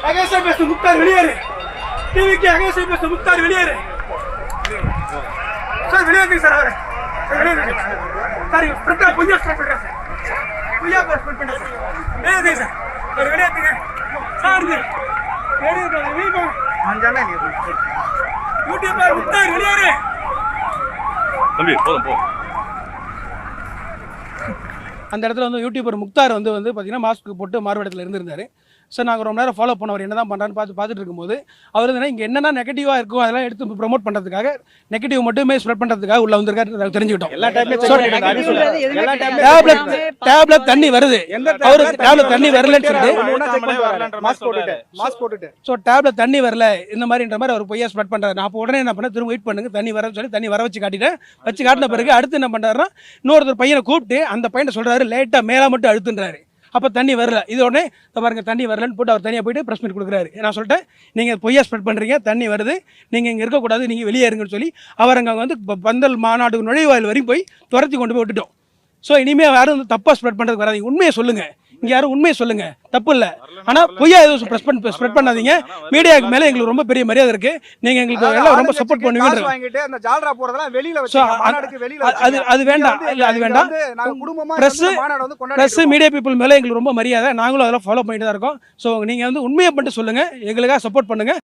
அகேசா பேச முக்தார் வெளியேறு. டிவிக்கு அகேசா பேச முக்தார் வெளியேறு. சார் வெளியேறுங்க சார் அவரு. சார் பிரச்சனை பொய்யா ஸ்டார்ட் பண்றேன் சார். பொய்யா ஸ்டார்ட் பண்றேன் sir. வெளியேறுங்க sir. Sir வெளியேறுங்க. Sir வெளியேறுங்க. Vima அஞ்சானே நீ யூடியூபர் முக்தார் வெளியேறு. தம்பி போதும் போ. அந்த இடத்துல வந்து யூடியூபர் முக்தார் வந்து பார்த்தீங்கன்னா மாஸ்க் போட்டு மாறுவேடத்தில் இருந்திருந்தாரு. சார் நாங்கள் ரொம்ப நேரம் ஃபாலோ பண்ணவர் என்ன தான் பண்ணுறான்னு பார்த்துட்டு இருக்கும்போது அவர் வந்து இங்கே என்னென்ன நெகட்டிவாக இருக்கும் அதெல்லாம் எடுத்து ப்ரொமோட் பண்ணுறதுக்காக நெகட்டிவ் மட்டுமே ஸ்ப்ரெட் பண்ணுறதுக்காக உள்ள வந்திருக்காரு தெரிஞ்சுக்கிட்டோம். டேப்லெட் தண்ணி வருது, அவருக்கு டேப்லெட் தண்ணி வரலன்னு சொல்லிட்டு ஸோ டேப்லெட் தண்ணி வரல இந்த மாதிரின்ற மாதிரி அவர் பொய்யா ஸ்ப்ரெட் பண்ணுறாரு. நான் அப்போ உடனே என்ன பண்ணேன், திரும்ப வெயிட் பண்ணுங்க தண்ணி வரன்னு சொல்லி தண்ணி வர வச்சு காட்டின பிறகு அடுத்து என்ன பண்ணுறாருன்னா இன்னொருத்தர் பையனை கூப்பிட்டு அந்த பையனை சொல்கிறாரு லேட்டாக மேலே மட்டும் அழுத்துன்றாரு. அப்போ தண்ணி வரல. இது உடனே பாருங்க தண்ணி வரலன்னு போட்டு அவர் தனியாக போயிட்டு ப்ரெஸ் மீட் கொடுக்குறாரு. நான் சொல்லிட்டேன் நீங்கள் பொய்யா ஸ்ப்ரெட் பண்ணுறீங்க, தண்ணி வருது, நீங்கள் இங்கே இருக்கக்கூடாது, நீங்கள் வெளியே இருங்கன்னு சொல்லி அவர் அங்கே வந்து பந்தல் மாநாடு நுழைவாயில் வரையும் போய் துரத்தி கொண்டு போய் விட்டுட்டோம். ஸோ இனிமேல் யாரும் வந்து தப்பாக ஸ்ப்ரெட் பண்ணுறதுக்கு வராதிங்க, உண்மையை சொல்லுங்கள். இங்கே யாரும் உண்மையை சொல்லுங்கள், தப்பு இல்லை. ஆனால் பொய்யா எதுவும் ஸ்ப்ரெட் பண்ணாதீங்க. மீடியாவுக்கு மேலே எங்களுக்கு ரொம்ப பெரிய மரியாதை இருக்குது. நீங்கள் எங்களுக்கு எல்லாம் ரொம்ப சப்போர்ட் பண்ணுவீங்க. அது வேண்டாம், இல்லை அது வேண்டாம். ப்ரெஸ் மீடியா பீப்புள் மேலே எங்களுக்கு ரொம்ப மரியாதை. நாங்களும் அதெல்லாம் ஃபாலோ பண்ணிட்டு தான் இருக்கோம். ஸோ நீங்கள் வந்து உண்மையை மட்டும் சொல்லுங்கள், எங்களுக்காக சப்போர்ட் பண்ணுங்கள்.